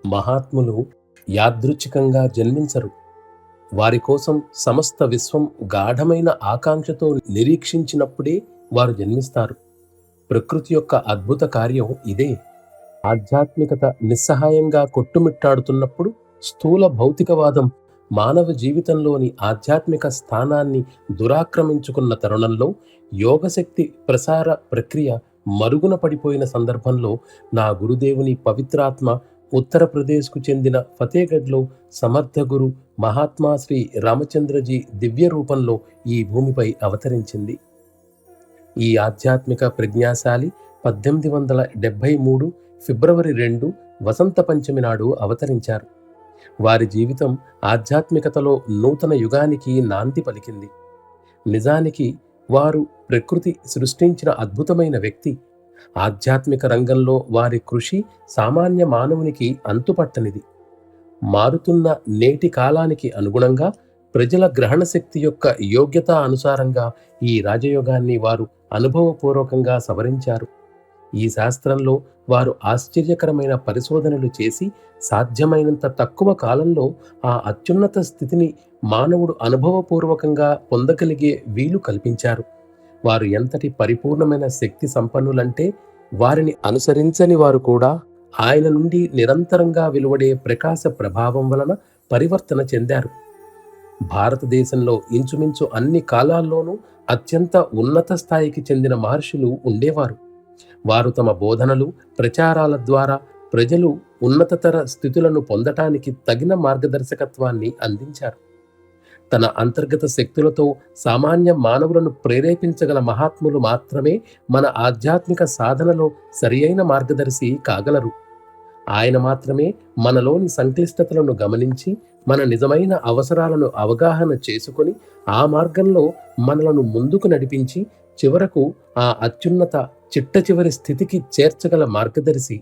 మహాత్ములు యాదృచ్ఛికంగా జన్మించరు. వారి కోసం సమస్త విశ్వం గాఢమైన ఆకాంక్షతో నిరీక్షించినప్పుడే వారు జన్మిస్తారు. ప్రకృతి యొక్క అద్భుత కార్యం ఇదే. ఆధ్యాత్మికత నిస్సహాయంగా కొట్టుమిట్టాడుతున్నప్పుడు స్థూల భౌతికవాదం మానవ జీవితంలోని ఆధ్యాత్మిక స్థానాన్ని దురాక్రమించుకున్న తరుణంలో, యోగశక్తి ప్రసార ప్రక్రియ మరుగున పడిపోయిన సందర్భంలో నా గురుదేవుని పవిత్రాత్మ ఉత్తరప్రదేశ్కు చెందిన ఫతేగఢ్లో సమర్థ గురు మహాత్మా శ్రీ రామచంద్రజీ దివ్య రూపంలో ఈ భూమిపై అవతరించింది. ఈ ఆధ్యాత్మిక ప్రజ్ఞాశాలి 1873 ఫిబ్రవరి 2 వసంత పంచమి నాడు అవతరించారు. వారి జీవితం ఆధ్యాత్మికతలో నూతన యుగానికి నాంది పలికింది. నిజానికి వారు ప్రకృతి సృష్టించిన అద్భుతమైన వ్యక్తి. ఆధ్యాత్మిక రంగంలో వారి కృషి సామాన్య మానవునికి అంతుపట్టనిది. మారుతున్న నేటి కాలానికి అనుగుణంగా ప్రజల గ్రహణ శక్తి యొక్క యోగ్యత అనుసారంగా ఈ రాజయోగాన్ని వారు అనుభవపూర్వకంగా సవరించారు. ఈ శాస్త్రంలో వారు ఆశ్చర్యకరమైన పరిశోధనలు చేసి సాధ్యమైనంత తక్కువ కాలంలో ఆ అత్యున్నత స్థితిని మానవుడు అనుభవపూర్వకంగా పొందగలిగే వీలు కల్పించారు. వారు ఎంతటి పరిపూర్ణమైన శక్తి సంపన్నులంటే వారిని అనుసరించని వారు కూడా ఆయన నుండి నిరంతరంగా వెలువడే ప్రకాశ ప్రభావం వలన పరివర్తన చెందారు. భారతదేశంలో ఇంచుమించు అన్ని కాలాల్లోనూ అత్యంత ఉన్నత స్థాయికి చెందిన మహర్షులు ఉండేవారు. వారు తమ బోధనలు, ప్రచారాల ద్వారా ప్రజలు ఉన్నతతర స్థితులను పొందటానికి తగిన మార్గదర్శకత్వాన్ని అందించారు. తన అంతర్గత శక్తులతో సామాన్య మానవులను ప్రేరేపించగల మహాత్ములు మాత్రమే మన ఆధ్యాత్మిక సాధనలో సరియైన మార్గదర్శి కాగలరు. ఆయన మాత్రమే మనలోని సంక్లిష్టతలను గమనించి మన నిజమైన అవసరాలను అవగాహన చేసుకొని ఆ మార్గంలో మనలను ముందుకు నడిపించి చివరకు ఆ అత్యున్నత చిట్టచివరి స్థితికి చేర్చగల మార్గదర్శి.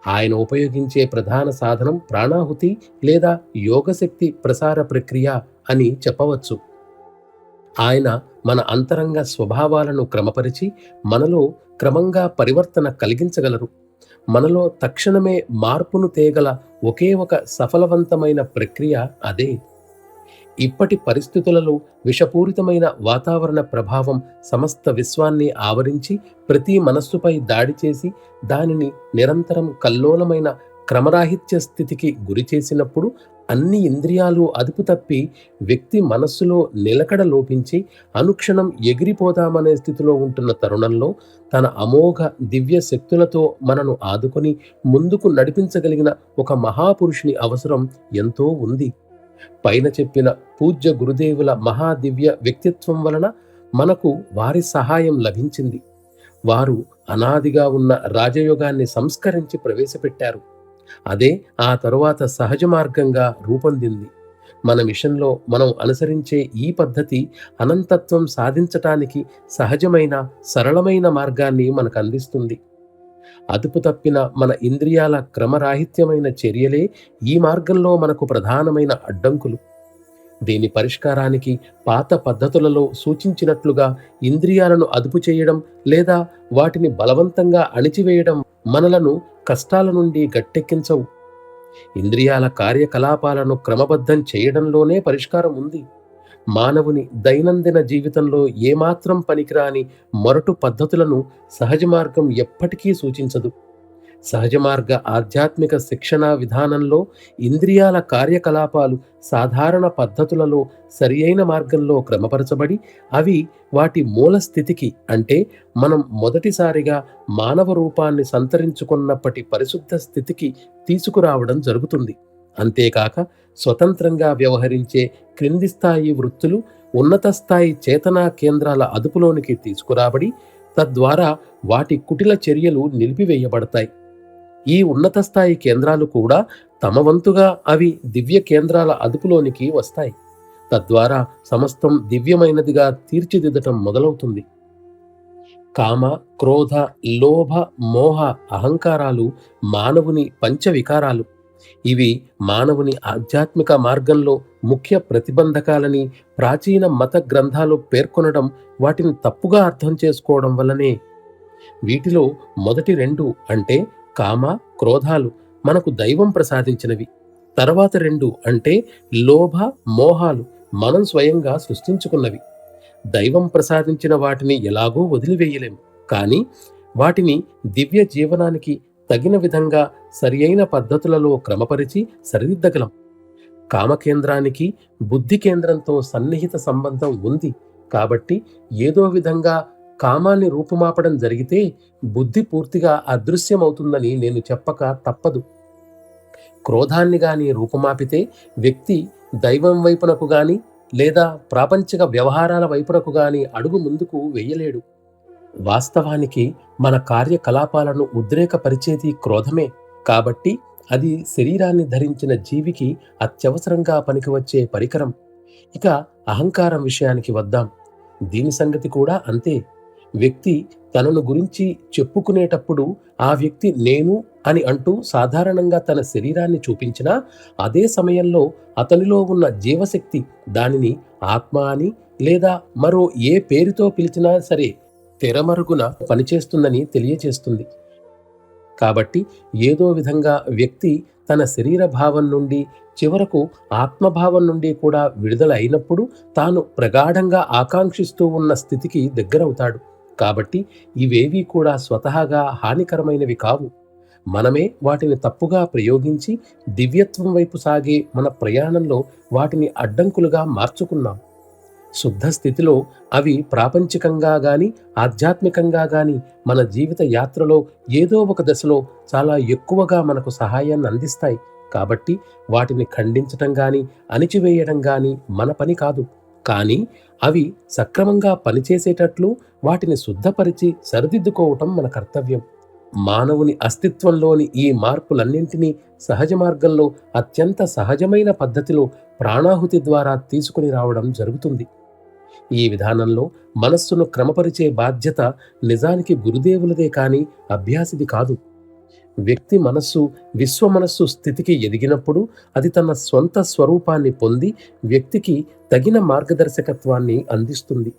ఆయన ఉపయోగించే ప్రధాన సాధనం ప్రాణాహుతి లేదా యోగశక్తి ప్రసార ప్రక్రియ అని చెప్పవచ్చు. ఆయన మన అంతరంగ స్వభావాలను క్రమపరిచి మనలో క్రమంగా పరివర్తన కలిగించగలరు. మనలో తక్షణమే మార్పును తేగల ఒకే ఒక సఫలవంతమైన ప్రక్రియ అదే. ఇప్పటి పరిస్థితులలో విషపూరితమైన వాతావరణ ప్రభావం సమస్త విశ్వాన్ని ఆవరించి ప్రతి మనస్సుపై దాడి చేసి దానిని నిరంతరం కల్లోలమైన క్రమరాహిత్య స్థితికి గురి చేసినప్పుడు అన్ని ఇంద్రియాలు అదుపు తప్పి వ్యక్తి మనస్సులో నిలకడ లోపించి అనుక్షణం ఎగిరిపోదామనే స్థితిలో ఉంటున్న తరుణంలో తన అమోఘ దివ్య శక్తులతో మనను ఆదుకొని ముందుకు నడిపించగలిగిన ఒక మహాపురుషుని అవసరం ఎంతో ఉంది. పైన చెప్పిన పూజ్య గురుదేవుల మహాదివ్య వ్యక్తిత్వం వలన మనకు వారి సహాయం లభించింది. వారు అనాదిగా ఉన్న రాజయోగాన్ని సంస్కరించి ప్రవేశపెట్టారు. అదే ఆ తరువాత సహజ మార్గంగా రూపొందింది. మన మిషన్లో మనం అనుసరించే ఈ పద్ధతి అనంతత్వం సాధించటానికి సహజమైన సరళమైన మార్గాన్ని మనకు అందిస్తుంది. అదుపు తప్పిన మన ఇంద్రియాల క్రమరాహిత్యమైన చర్యలే ఈ మార్గంలో మనకు ప్రధానమైన అడ్డంకులు. దీని పరిష్కారానికి పాత పద్ధతులలో సూచించినట్లుగా ఇంద్రియాలను అదుపు చేయడం లేదా వాటిని బలవంతంగా అణిచివేయడం మనలను కష్టాల నుండి గట్టెక్కించవు. ఇంద్రియాల కార్యకలాపాలను క్రమబద్ధం చేయడంలోనే పరిష్కారం ఉంది. మానవుని దైనందిన జీవితంలో ఏమాత్రం పనికిరాని మొరటు పద్ధతులను సహజ మార్గం ఎప్పటికీ సూచించదు. సహజ మార్గ ఆధ్యాత్మిక శిక్షణా విధానంలో ఇంద్రియాల కార్యకలాపాలు సాధారణ పద్ధతులలో సరియైన మార్గంలో క్రమపరచబడి అవి వాటి మూల స్థితికి, అంటే మనం మొదటిసారిగా మానవ రూపాన్ని సంతరించుకున్నప్పటి పరిశుద్ధ స్థితికి తీసుకురావడం జరుగుతుంది. అంతేకాక స్వతంత్రంగా వ్యవహరించే క్రింది స్థాయి వృత్తులు ఉన్నత స్థాయి చేతనా కేంద్రాల అదుపులోనికి తీసుకురాబడి తద్వారా వాటి కుటిల చర్యలు నిలిపివేయబడతాయి. ఈ ఉన్నత స్థాయి కేంద్రాలు కూడా తమ వంతుగా అవి దివ్య కేంద్రాల అదుపులోనికి వస్తాయి. తద్వారా సమస్తం దివ్యమైనదిగా తీర్చిదిద్దటం మొదలవుతుంది. కామ, క్రోధ, లోభ, మోహ, అహంకారాలు మానవుని పంచవికారాలు. ఇవి మానవుని ఆధ్యాత్మిక మార్గంలో ముఖ్య ప్రతిబంధకాలని ప్రాచీన మత గ్రంథాలు పేర్కొనడం వాటిని తప్పుగా అర్థం చేసుకోవడం వల్లనే. వీటిలో మొదటి రెండు అంటే కామ, క్రోధాలు మనకు దైవం ప్రసాదించినవి. తర్వాత 2 అంటే లోభ, మోహాలు మనం స్వయంగా సృష్టించుకున్నవి. దైవం ప్రసాదించిన వాటిని ఎలాగూ వదిలివేయలేం. కానీ వాటిని దివ్య జీవనానికి తగిన విధంగా సరియైన పద్ధతులలో క్రమపరిచి సరిదిద్దగలం. కామకేంద్రానికి బుద్ధి కేంద్రంతో సన్నిహిత సంబంధం ఉంది. కాబట్టి ఏదో విధంగా కామాన్ని రూపుమాపడం జరిగితే బుద్ధి పూర్తిగా అదృశ్యమవుతుందని నేను చెప్పక తప్పదు. క్రోధాన్ని గాని రూపుమాపితే వ్యక్తి దైవం వైపునకు గాని లేదా ప్రాపంచిక వ్యవహారాల వైపునకు గాని అడుగు ముందుకు వెయ్యలేడు. వాస్తవానికి మన కార్యకలాపాలను ఉద్రేకపరిచేది క్రోధమే. కాబట్టి అది శరీరాన్ని ధరించిన జీవికి అత్యవసరంగా పనికివచ్చే పరికరం. ఇక అహంకారం విషయానికి వద్దాం. దీని సంగతి కూడా అంతే. వ్యక్తి తనను గురించి చెప్పుకునేటప్పుడు ఆ వ్యక్తి నేను అని అంటూ సాధారణంగా తన శరీరాన్ని చూపించినా, అదే సమయంలో అతనిలో ఉన్న జీవశక్తి దానిని ఆత్మ అని లేదా మరో ఏ పేరుతో పిలిచినా సరే తెరమరుగున పనిచేస్తుందని తెలియచేస్తుంది. కాబట్టి ఏదో విధంగా వ్యక్తి తన శరీర భావం నుండి చివరకు ఆత్మభావం నుండి కూడా విడుదల అయినప్పుడు తాను ప్రగాఢంగా ఆకాంక్షిస్తూ ఉన్న స్థితికి దగ్గరవుతాడు. కాబట్టి ఇవేవీ కూడా స్వతహాగా హానికరమైనవి కావు. మనమే వాటిని తప్పుగా ప్రయోగించి దివ్యత్వం వైపు సాగే మన ప్రయాణంలో వాటిని అడ్డంకులుగా మార్చుకున్నాం. శుద్ధ స్థితిలో అవి ప్రాపంచికంగా గాని ఆధ్యాత్మికంగా గాని మన జీవిత యాత్రలో ఏదో ఒక దశలో చాలా ఎక్కువగా మనకు సహాయాన్ని అందిస్తాయి. కాబట్టి వాటిని ఖండించటం గాని అణిచివేయడం గాని మన పని కాదు. కానీ అవి సక్రమంగా పనిచేసేటట్లు వాటిని శుద్ధపరిచి సరిదిద్దుకోవటం మన కర్తవ్యం. మానవుని అస్తిత్వంలోని ఈ మార్పులన్నింటినీ సహజ మార్గంలో అత్యంత సహజమైన పద్ధతిలో ప్రాణాహుతి ద్వారా తీసుకుని రావడం జరుగుతుంది. ఈ విధానంలో మనస్సును క్రమపరిచే బాధ్యత నిజానికి గురుదేవులదే కాని అభ్యాసిది కాదు. వ్యక్తి మనస్సు విశ్వ మనస్సు స్థితికి ఎదిగినప్పుడు అది తన స్వంత స్వరూపాన్ని పొంది వ్యక్తికి తగిన మార్గదర్శకత్వాన్ని అందిస్తుంది.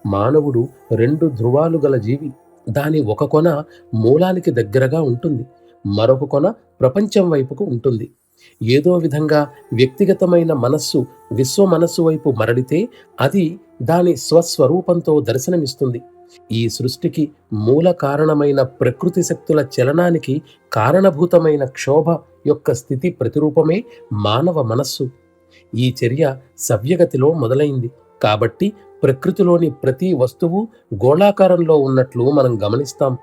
మానవుడు 2 ధృవాలు గల జీవి. దాని ఒక కొన మూలానికి దగ్గరగా ఉంటుంది, మరొక కొన ప్రపంచం వైపుకు ఉంటుంది. ఏదో విధంగా వ్యక్తిగతమైన మనస్సు విశ్వ మనస్సు వైపు మరలితే అది దాని స్వస్వరూపంతో దర్శనమిస్తుంది. ఈ సృష్టికి మూల కారణమైన ప్రకృతి శక్తుల చలనానికి కారణభూతమైన క్షోభ యొక్క స్థితి ప్రతిరూపమే మానవ మనస్సు. ఈ చర్య సవ్యగతిలో మొదలైంది. కాబట్టి ప్రకృతిలోని ప్రతి వస్తువు గోళాకారంలో ఉన్నట్లు మనం గమనిస్తాం.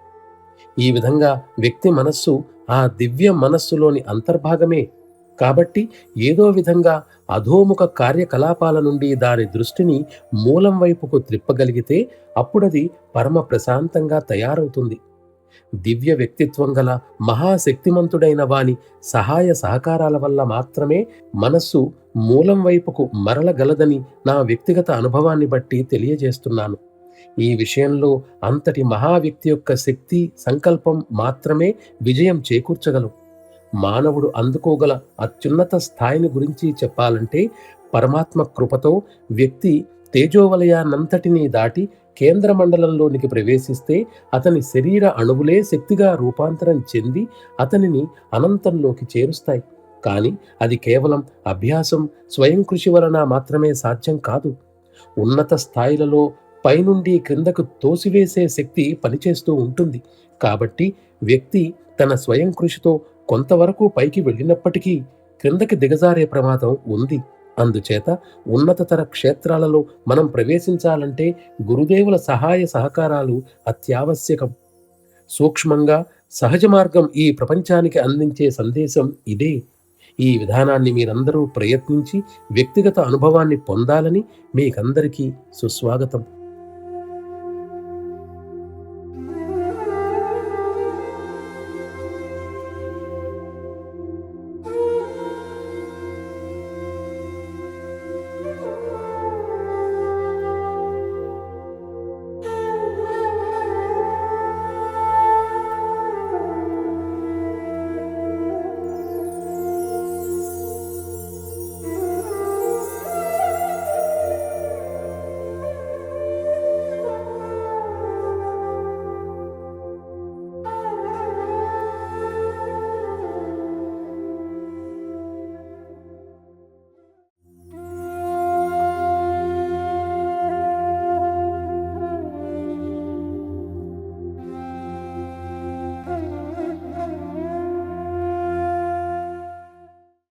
ఈ విధంగా వ్యక్తి మనస్సు ఆ దివ్య మనస్సులోని అంతర్భాగమే. కాబట్టి ఏదో విధంగా అధోముఖ కార్యకలాపాల నుండి దాని దృష్టిని మూలం వైపుకు త్రిప్పగలిగితే అప్పుడది పరమ ప్రశాంతంగా తయారవుతుంది. దివ్య వ్యక్తిత్వం గల మహాశక్తిమంతుడైన వాని సహాయ సహకారాల వల్ల మాత్రమే మనస్సు మూలం వైపుకు మరలగలదని నా వ్యక్తిగత అనుభవాన్ని బట్టి తెలియజేస్తున్నాను. ఈ విషయంలో అంతటి మహావ్యక్తి యొక్క శక్తి సంకల్పం మాత్రమే విజయం చేకూర్చగలవు. మానవుడు అందుకోగల అత్యున్నత స్థాయిని గురించి చెప్పాలంటే పరమాత్మ కృపతో వ్యక్తి తేజోవలయాన్నంతటినీ దాటి కేంద్ర మండలంలోనికి ప్రవేశిస్తే అతని శరీర అణువులే శక్తిగా రూపాంతరం చెంది అతనిని అనంతంలోకి చేరుస్తాయి. కానీ అది కేవలం అభ్యాసం, స్వయం కృషి వలన మాత్రమే సాధ్యం కాదు. ఉన్నత స్థాయిలలో పైనుండి క్రిందకు తోసివేసే శక్తి పనిచేస్తూ ఉంటుంది. కాబట్టి వ్యక్తి తన స్వయం కృషితో కొంతవరకు పైకి వెళ్ళినప్పటికీ క్రిందకి దిగజారే ప్రమాదం ఉంది. అందుచేత ఉన్నతతర క్షేత్రాలలో మనం ప్రవేశించాలంటే గురుదేవుల సహాయ సహకారాలు అత్యావశ్యకం. సూక్ష్మంగా సహజ మార్గం ఈ ప్రపంచానికి అందించే సందేశం ఇదే. ఈ విధానాన్ని మీరందరూ ప్రయత్నించి వ్యక్తిగత అనుభవాన్ని పొందాలని మీకందరికీ సుస్వాగతం.